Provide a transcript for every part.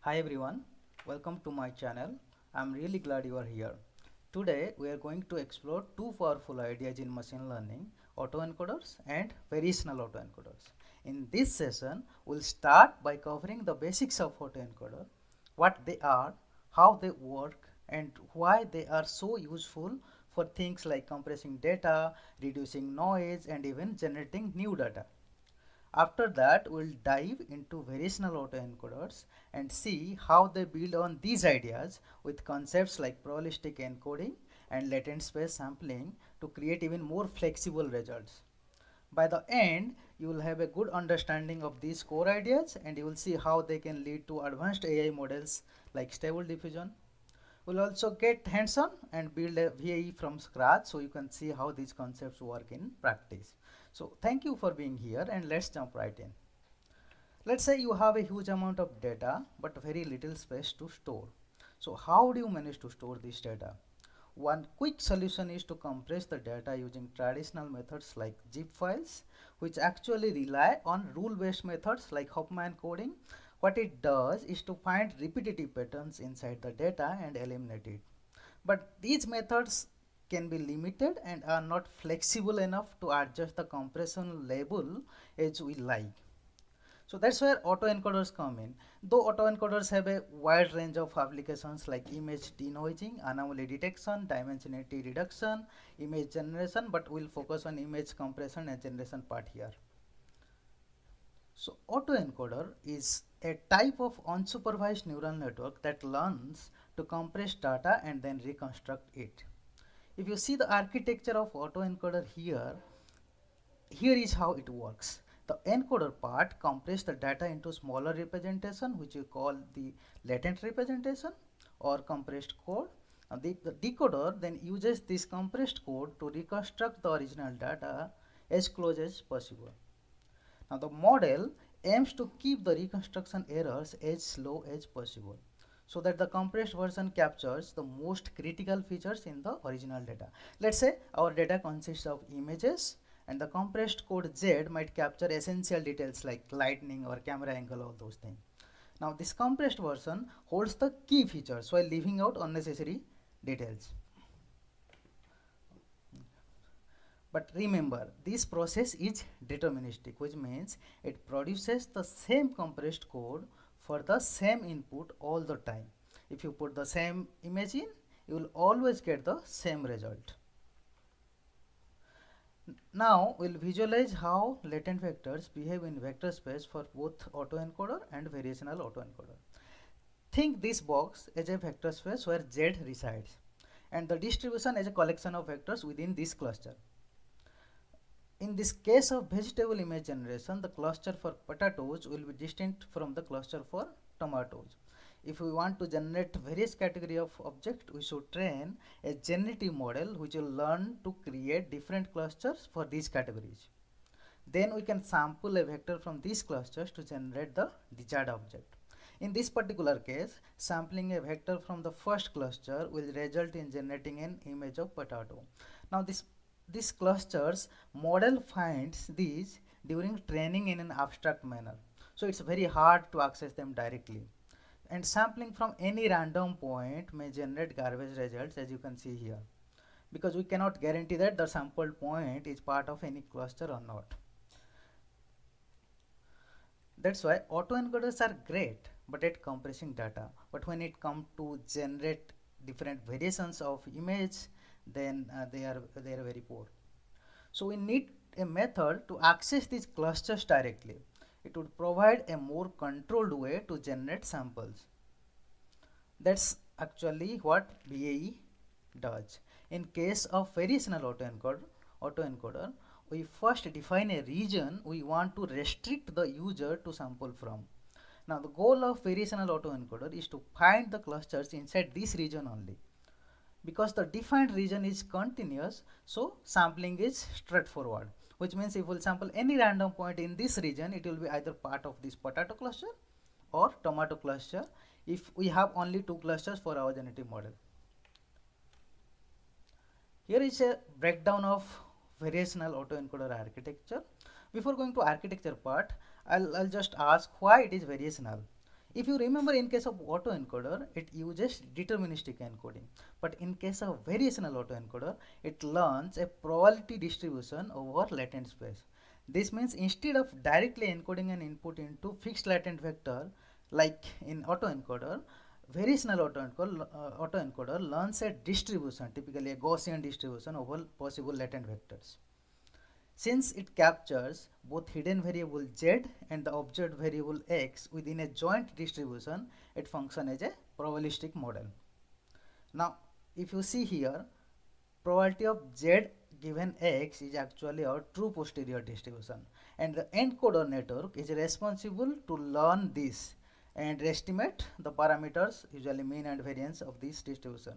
Hi everyone, welcome to my channel. I'm really glad you are here. Today we are going to explore two powerful ideas in machine learning, autoencoders and variational autoencoders. In this session, we'll start by covering the basics of autoencoder, what they are, how they work, and why they are so useful for things like compressing data, reducing noise, and even generating new data. After that, we'll dive into variational autoencoders and see how they build on these ideas with concepts like probabilistic encoding and latent space sampling to create even more flexible results. By the end, you will have a good understanding of these core ideas and you will see how they can lead to advanced AI models like stable diffusion. We'll also get hands-on and build a VAE from scratch so you can see how these concepts work in practice. So thank you for being here and let's jump right in. Let's say you have a huge amount of data but very little space to store. So how do you manage to store this data? One quick solution is to compress the data using traditional methods like zip files, which actually rely on rule-based methods like Huffman coding. What it does is to find repetitive patterns inside the data and eliminate it. But these methods can be limited and are not flexible enough to adjust the compression level as we like. So that's where autoencoders come in. Though autoencoders have a wide range of applications like image denoising, anomaly detection, dimensionality reduction, image generation, but we'll focus on image compression and generation part here. So autoencoder is a type of unsupervised neural network that learns to compress data and then reconstruct it. If you see the architecture of autoencoder here is how it works. The encoder part compresses the data into smaller representation, which we call the latent representation or compressed code. The decoder then uses this compressed code to reconstruct the original data as close as possible. Now the model aims to keep the reconstruction errors as low as possible so that the compressed version captures the most critical features in the original data. Let's say our data consists of images and the compressed code Z might capture essential details like lighting or camera angle, all those things. Now this compressed version holds the key features while leaving out unnecessary details. But remember, this process is deterministic, which means it produces the same compressed code for the same input all the time. If you put the same image in, you will always get the same result. Now we'll visualize how latent vectors behave in vector space for both autoencoder and variational autoencoder. Think this box as a vector space where Z resides and the distribution as a collection of vectors within this cluster. In this case of vegetable image generation, the cluster for potatoes will be distinct from the cluster for tomatoes. If we want to generate various category of object, we should train a generative model which will learn to create different clusters for these categories. Then we can sample a vector from these clusters to generate the desired object. In this particular case, sampling a vector from the first cluster will result in generating an image of potato. Now this clusters model finds these during training in an abstract manner. So it's very hard to access them directly. And sampling from any random point may generate garbage results, as you can see here, because we cannot guarantee that the sampled point is part of any cluster or not. That's why autoencoders are great but at compressing data, but when it comes to generate different variations of image, then they are very poor. So we need a method to access these clusters directly. It would provide a more controlled way to generate samples. That's actually what VAE does. In case of variational autoencoder, we first define a region we want to restrict the user to sample from. Now the goal of variational autoencoder is to find the clusters inside this region only. Because the defined region is continuous, so sampling is straightforward, which means if we'll sample any random point in this region, it will be either part of this potato cluster or tomato cluster if we have only two clusters for our generative model. Here is a breakdown of variational autoencoder architecture. Before going to architecture part, I'll just ask why it is variational. If you remember, in case of autoencoder, it uses deterministic encoding. But in case of variational autoencoder, it learns a probability distribution over latent space. This means instead of directly encoding an input into fixed latent vector, like in autoencoder, autoencoder learns a distribution, typically a Gaussian distribution over possible latent vectors. Since it captures both hidden variable z and the observed variable x within a joint distribution, it functions as a probabilistic model. Now, if you see here, probability of z given x is actually our true posterior distribution, and the encoder network is responsible to learn this and estimate the parameters, usually mean and variance of this distribution.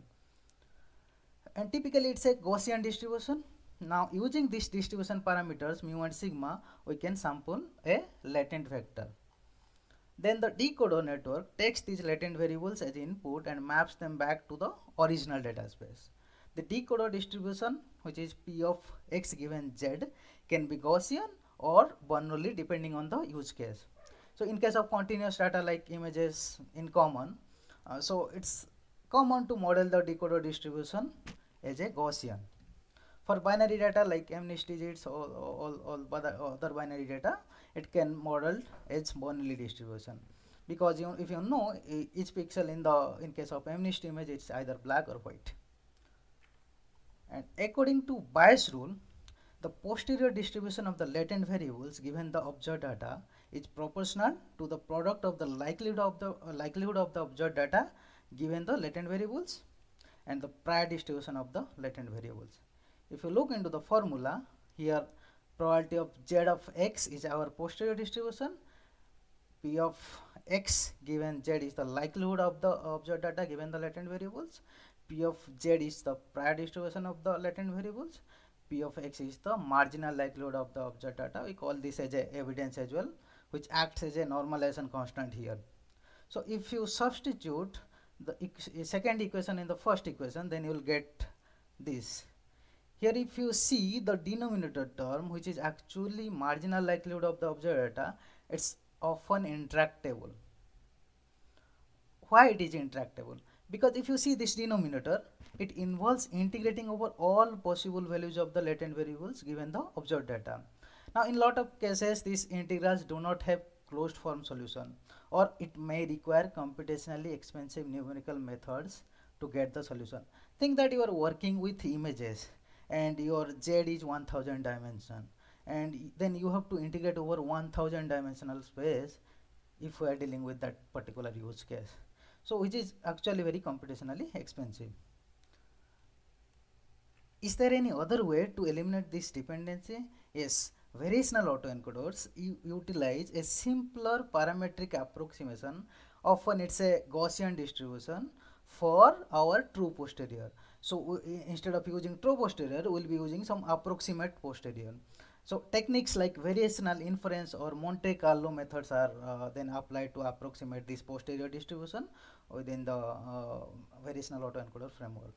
And typically it's a Gaussian distribution. Now using this distribution parameters mu and sigma, we can sample a latent vector. Then the decoder network takes these latent variables as input and maps them back to the original data space. The decoder distribution, which is p of x given z, can be Gaussian or Bernoulli depending on the use case. So in case of continuous data like images in common, so it's common to model the decoder distribution as a Gaussian. For binary data like MNIST digits or all other binary data, it can model as Bernoulli distribution, because if you know each pixel in case of MNIST image, it's either black or white. And according to Bayes rule, the posterior distribution of the latent variables given the observed data is proportional to the product of the likelihood of the observed data given the latent variables and the prior distribution of the latent variables. If you look into the formula, here probability of z of x is our posterior distribution, p of x given z is the likelihood of the observed data given the latent variables, p of z is the prior distribution of the latent variables, p of x is the marginal likelihood of the observed data. We call this as a evidence as well, which acts as a normalization constant here. So if you substitute the second equation in the first equation, then you will get this. Here if you see the denominator term, which is actually marginal likelihood of the observed data, it's often intractable. Why it is intractable? Because if you see this denominator, it involves integrating over all possible values of the latent variables given the observed data. Now in lot of cases, these integrals do not have closed form solution, or it may require computationally expensive numerical methods to get the solution. Think that you are working with images and your z is 1000 dimension, and then you have to integrate over 1000 dimensional space if we are dealing with that particular use case, so which is actually very computationally expensive. Is there any other way to eliminate this dependency? Yes, variational autoencoders utilize a simpler parametric approximation. Often it's a Gaussian distribution for our true posterior. So instead of using true posterior, we'll be using some approximate posterior. So techniques like variational inference or Monte Carlo methods are then applied to approximate this posterior distribution within the variational autoencoder framework.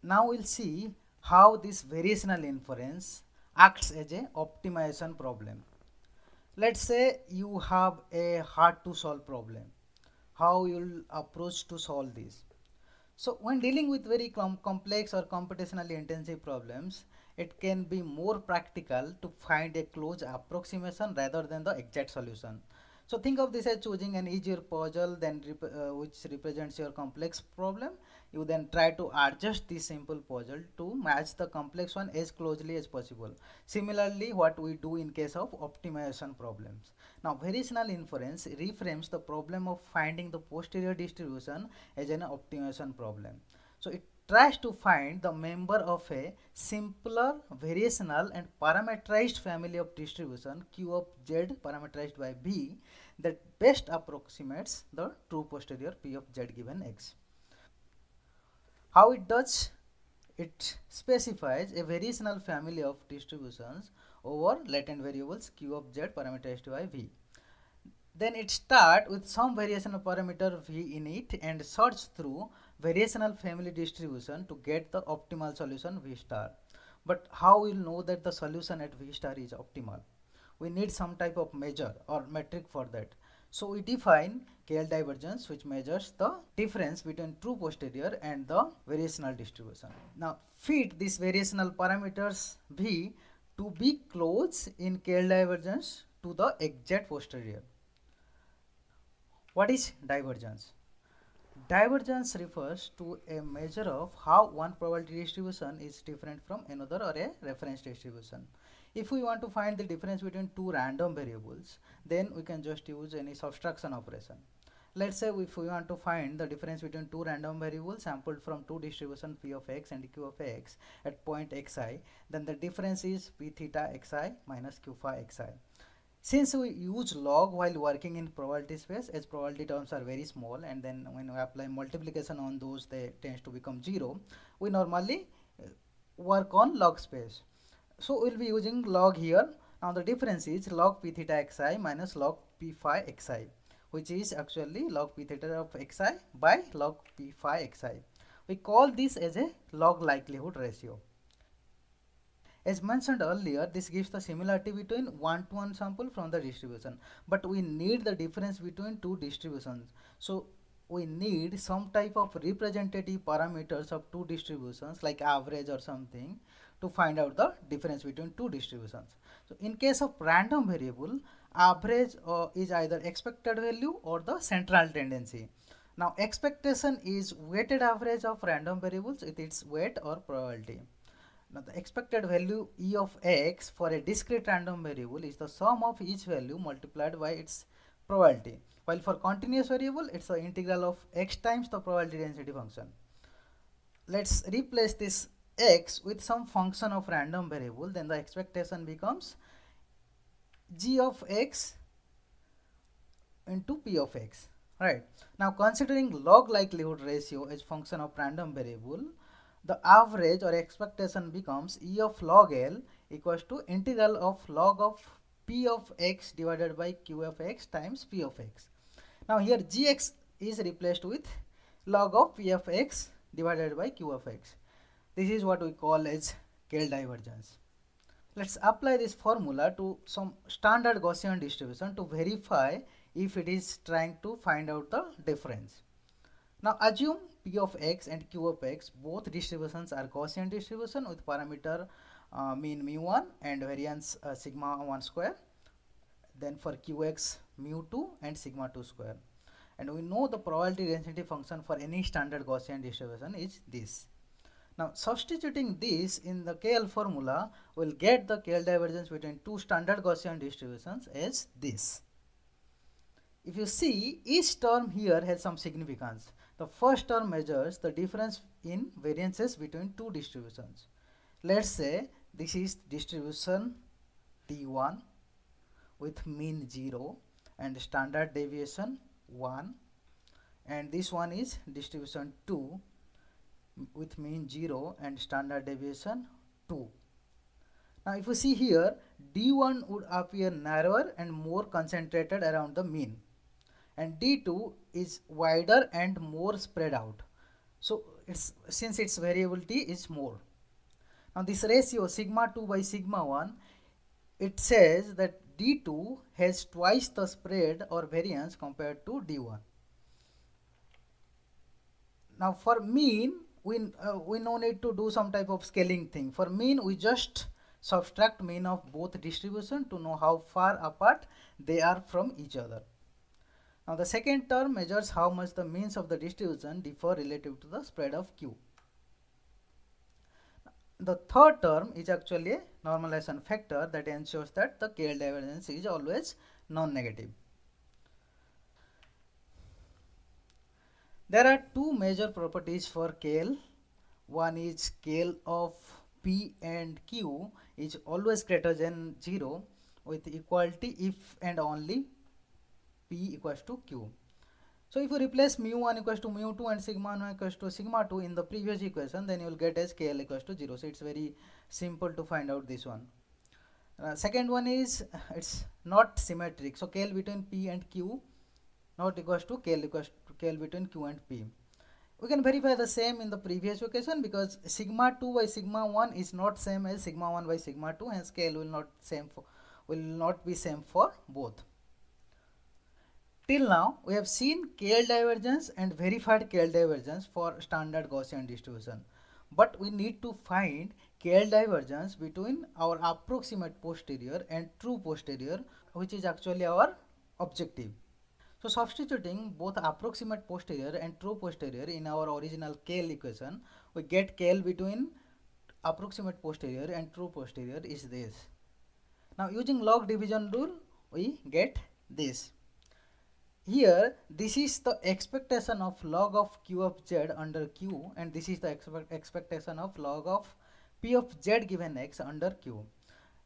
Now we'll see how this variational inference acts as a optimization problem. Let's say you have a hard to solve problem. How you'll approach to solve this? So when dealing with very complex or computationally intensive problems, it can be more practical to find a close approximation rather than the exact solution. So think of this as choosing an easier puzzle than which represents your complex problem. You then try to adjust this simple puzzle to match the complex one as closely as possible. Similarly, what we do in case of optimization problems. Now, variational inference reframes the problem of finding the posterior distribution as an optimization problem. So it tries to find the member of a simpler variational and parameterized family of distribution Q of Z parameterized by B that best approximates the true posterior P of Z given X. How it does? It specifies a variational family of distributions over latent variables Q of Z parameterized by V. Then it starts with some variational parameter V in it and search through variational family distribution to get the optimal solution V star. But how will know that the solution at V star is optimal? we need some type of measure or metric for that. So we define KL divergence, which measures the difference between true posterior and the variational distribution. Now fit these variational parameters V to be close in KL divergence to the exact posterior. What is divergence? Divergence refers to a measure of how one probability distribution is different from another or a reference distribution. If we want to find the difference between two random variables, then we can just use any subtraction operation. Let's say if we want to find the difference between two random variables sampled from two distribution p of x and q of x at point xi, then the difference is p theta xi minus q phi xi. Since we use log while working in probability space, as probability terms are very small, and then when we apply multiplication on those, they tends to become 0, we normally work on log space. So we'll be using log here. Now the difference is log p theta xi minus log p phi xi, which is actually log p theta of xi by log p phi xi. We call this as a log likelihood ratio. As mentioned earlier, this gives the similarity between one-to-one sample from the distribution, but we need the difference between two distributions. So we need some type of representative parameters of two distributions like average or something to find out the difference between two distributions. So in case of random variable, average is either expected value or the central tendency. Now expectation is weighted average of random variables with its weight or probability. Now the expected value E of x for a discrete random variable is the sum of each value multiplied by its probability. While for continuous variable, it's the integral of x times the probability density function. Let's replace this x with some function of random variable, then the expectation becomes g of x into p of x. Right. Now considering log likelihood ratio as function of random variable, the average or expectation becomes E of log L equals to integral of log of P of x divided by Q of x times P of x. Now here Gx is replaced with log of P of x divided by Q of x. This is what we call as KL divergence. Let's apply this formula to some standard Gaussian distribution to verify if it is trying to find out the difference. Now assume P of x and Q of x, both distributions are Gaussian distribution with parameter mean mu1 and variance sigma 1 square. Then for Qx mu2 and sigma 2 square. And we know the probability density function for any standard Gaussian distribution is this. Now substituting this in the KL formula, we'll get the KL divergence between two standard Gaussian distributions as this. If you see, each term here has some significance. The first term measures the difference in variances between two distributions. Let's say this is distribution T1 with mean 0 and standard deviation 1, and this one is distribution 2 with mean 0 and standard deviation 2. Now if you see here, D1 would appear narrower and more concentrated around the mean, and D2 is wider and more spread out. So since its variability is more. Now this ratio sigma 2 by sigma 1, it says that D2 has twice the spread or variance compared to D1. Now for mean, we no need to do some type of scaling thing. For mean, we just subtract mean of both distribution to know how far apart they are from each other. Now the second term measures how much the means of the distribution differ relative to the spread of Q. The third term is actually a normalization factor that ensures that the KL divergence is always non-negative. There are two major properties for KL. One is KL of P and Q is always greater than 0 with equality if and only P equals to Q. So if you replace mu1 equals to mu2 and sigma 1 equals to sigma 2 in the previous equation, then you will get as KL equals to 0. So it's very simple to find out this one. Second one is it's not symmetric. So KL between P and Q not equals to KL between Q and P. We can verify the same in the previous equation because sigma 2 by sigma 1 is not same as sigma 1 by sigma 2, hence KL will not same will not be same for both. Till now, we have seen KL divergence and verified KL divergence for standard Gaussian distribution. But we need to find KL divergence between our approximate posterior and true posterior, which is actually our objective. So substituting both approximate posterior and true posterior in our original KL equation, we get KL between approximate posterior and true posterior is this. Now using log division rule, we get this. Here, this is the expectation of log of q of z under q, and this is the expectation of log of p of z given x under q.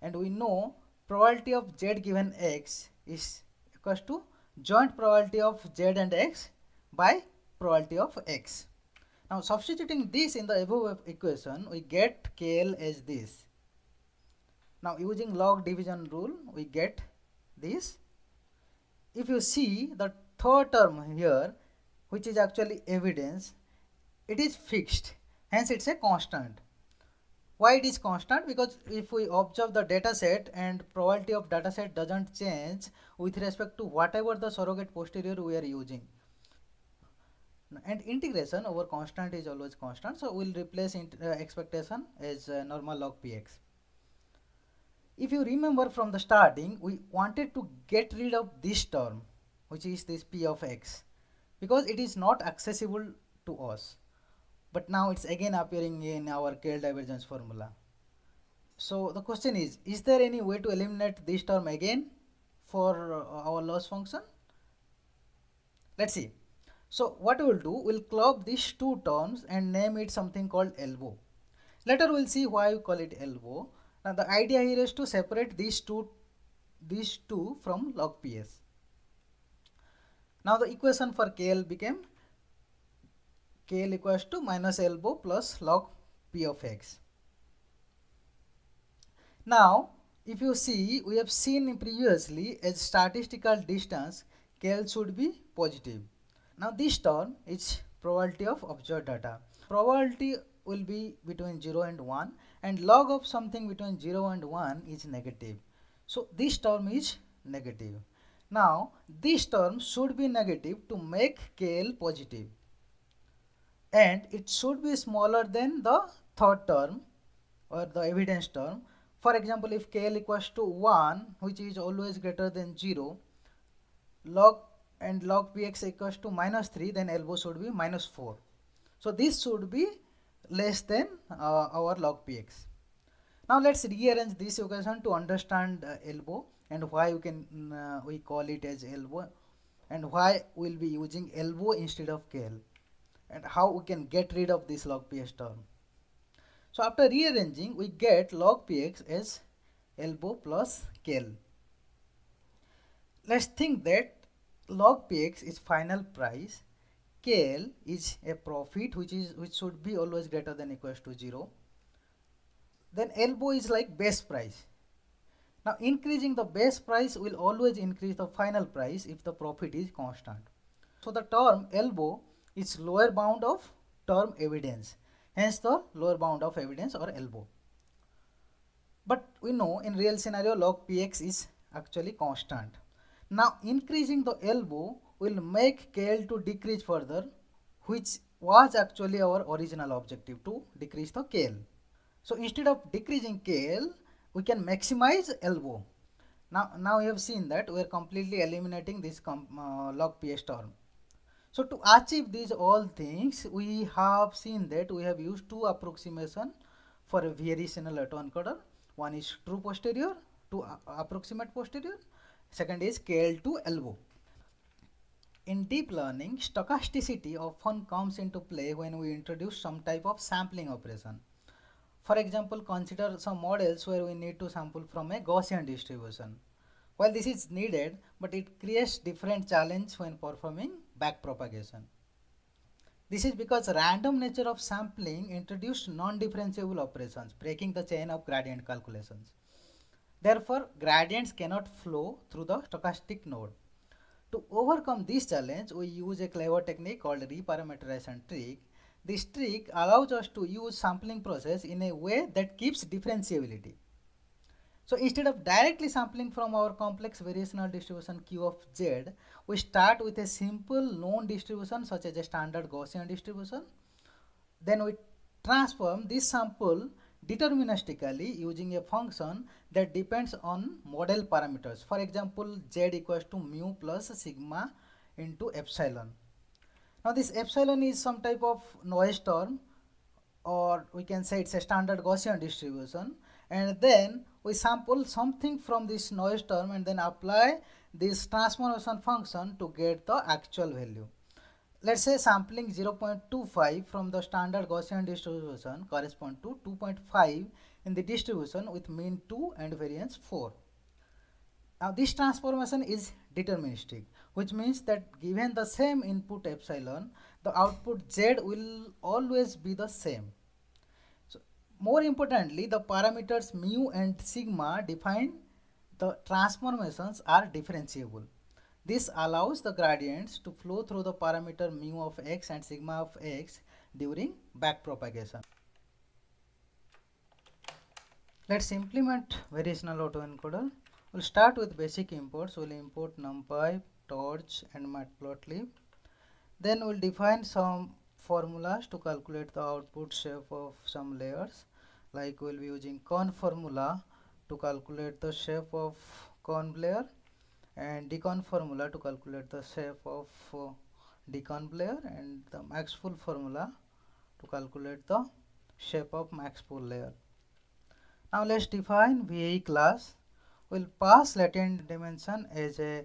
And we know probability of z given x is equals to joint probability of z and x by probability of x. Now substituting this in the above equation, we get KL as this. Now using log division rule, we get this. If you see the third term here, which is actually evidence, it is fixed, hence it's a constant. Why it is constant? Because if we observe the data set and probability of data set doesn't change with respect to whatever the surrogate posterior we are using. And integration over constant is always constant, so we'll replace expectation as normal log px. If you remember from the starting, we wanted to get rid of this term, which is this p of x, because it is not accessible to us. But now it's again appearing in our KL divergence formula. So the question is there any way to eliminate this term again for our loss function? Let's see. So what we'll do, we'll club these two terms and name it something called ELBO. Later we'll see why we call it ELBO. Now the idea here is to separate these two from log PS. Now the equation for KL became KL equals to minus ELBO plus log P of x. Now if you see, we have seen previously as statistical distance KL should be positive. Now this term is probability of observed data. Probability will be between 0 and 1, and log of something between 0 and 1 is negative. So this term is negative. Now this term should be negative to make KL positive, and it should be smaller than the third term or the evidence term. For example, if KL equals to 1, which is always greater than 0, log px equals to minus 3, then ELBO should be minus 4. So this should be less than our log px. Now let's rearrange this equation to understand ELBO and why we call it as ELBO, and why we'll be using ELBO instead of KL, and how we can get rid of this log px term. So after rearranging, we get log px as ELBO plus KL. Let's think that log px is final price, KL is a profit which should be always greater than equals to 0. Then ELBO is like base price. Now increasing the base price will always increase the final price if the profit is constant. So the term ELBO is lower bound of term evidence, hence the lower bound of evidence or ELBO. But we know in real scenario log px is actually constant. Now increasing the ELBO will make KL to decrease further, which was actually our original objective, to decrease the KL. So instead of decreasing KL, we can maximize ELBO. Now we have seen that we are completely eliminating this log PS term. So to achieve these all things, we have seen that we have used two approximation for a variational autoencoder. One is true posterior to approximate posterior. Second is KL to ELBO. In deep learning, stochasticity often comes into play when we introduce some type of sampling operation. For example, consider some models where we need to sample from a Gaussian distribution. While this is needed, but it creates different challenge when performing backpropagation. This is because random nature of sampling introduced non-differentiable operations, breaking the chain of gradient calculations. Therefore, gradients cannot flow through the stochastic node. To overcome this challenge, we use a clever technique called Reparameterization Trick. This trick allows us to use sampling process in a way that keeps differentiability. So instead of directly sampling from our complex variational distribution Q of Z, we start with a simple known distribution such as a standard Gaussian distribution. Then we transform this sample deterministically using a function that depends on model parameters. For example, Z equals to mu plus sigma into epsilon. Now this epsilon is some type of noise term, or we can say it's a standard Gaussian distribution, and then we sample something from this noise term and then apply this transformation function to get the actual value. Let's say sampling 0.25 from the standard Gaussian distribution correspond to 2.5 in the distribution with mean 2 and variance 4. Now this transformation is deterministic, which means that given the same input epsilon, the output Z will always be the same. So more importantly, the parameters mu and sigma define the transformations are differentiable. This allows the gradients to flow through the parameter mu of x and sigma of x during backpropagation. Let's implement variational autoencoder. We'll start with basic imports. We'll import numpy, torch and matplotlib. Then we'll define some formulas to calculate the output shape of some layers. Like we'll be using con formula to calculate the shape of con layer, and decon formula to calculate the shape of decon layer, and the maxpool formula to calculate the shape of maxpool layer. Now let's define VAE class. We'll pass latent dimension as a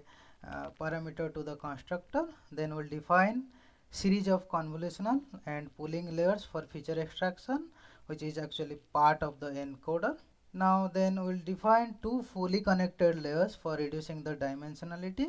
parameter to the constructor. Then we'll define series of convolutional and pooling layers for feature extraction, which is actually part of the encoder. Now then we'll define two fully connected layers for reducing the dimensionality.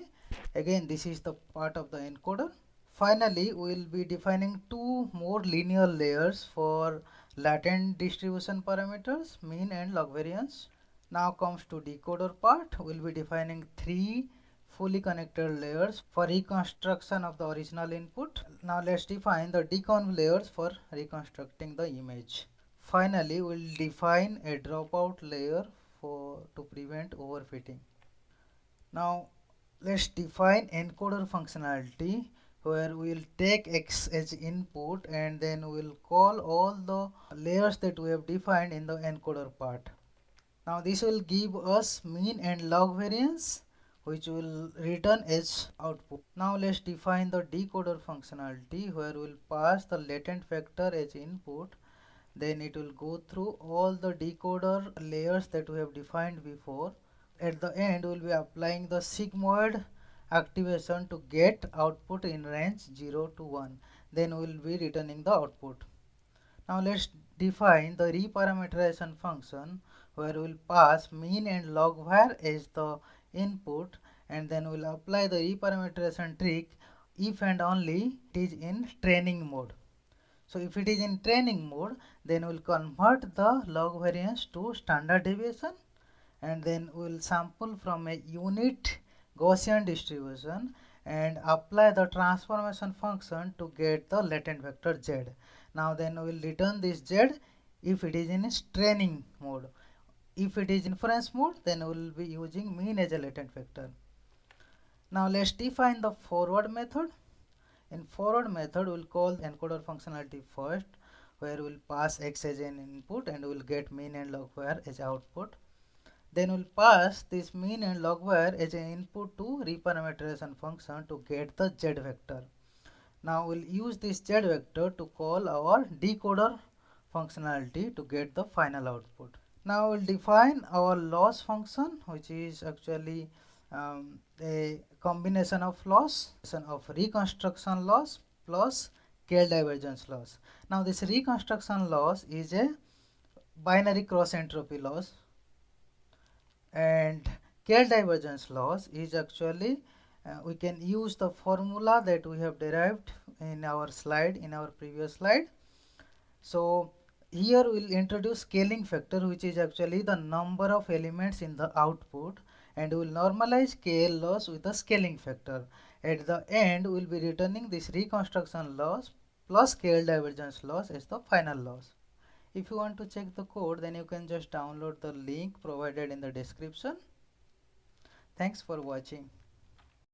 Again, this is the part of the encoder. Finally, we'll be defining two more linear layers for latent distribution parameters, mean and log variance. Now comes to decoder part. We'll be defining three fully connected layers for reconstruction of the original input. Now let's define the deconv layers for reconstructing the image. Finally, we'll define a dropout layer to prevent overfitting. Now let's define encoder functionality, where we'll take x as input and then we'll call all the layers that we have defined in the encoder part. Now this will give us mean and log variance, which will return as output. Now let's define the decoder functionality, where we'll pass the latent vector as input. Then it will go through all the decoder layers that we have defined before. At the end, we will be applying the sigmoid activation to get output in range 0 to 1. Then we will be returning the output. Now let's define the reparameterization function, where we will pass mean and log var as the input, and then we will apply the reparameterization trick if and only it is in training mode. So if it is in training mode, then we'll convert the log variance to standard deviation, and then we'll sample from a unit Gaussian distribution and apply the transformation function to get the latent vector Z. Now then we'll return this Z if it is in training mode. If it is inference mode, then we'll be using mean as a latent vector. Now let's define the forward method. In forward method, we'll call encoder functionality first, where we'll pass x as an input and we'll get mean and log var as output. Then we'll pass this mean and log var as an input to reparameterization function to get the z vector. Now we'll use this z vector to call our decoder functionality to get the final output. Now we'll define our loss function, which is actually a combination of loss, of reconstruction loss plus Kullback-Leibler divergence loss. Now this reconstruction loss is a binary cross entropy loss, and Kullback-Leibler divergence loss is actually we can use the formula that we have derived in our slide, in our previous slide. So here we will introduce scaling factor, which is actually the number of elements in the output, and we will normalize KL loss with the scaling factor. At the end, we will be returning this reconstruction loss plus Kullback divergence loss as the final loss. If you want to check the code, then you can just download the link provided in the description. Thanks for watching.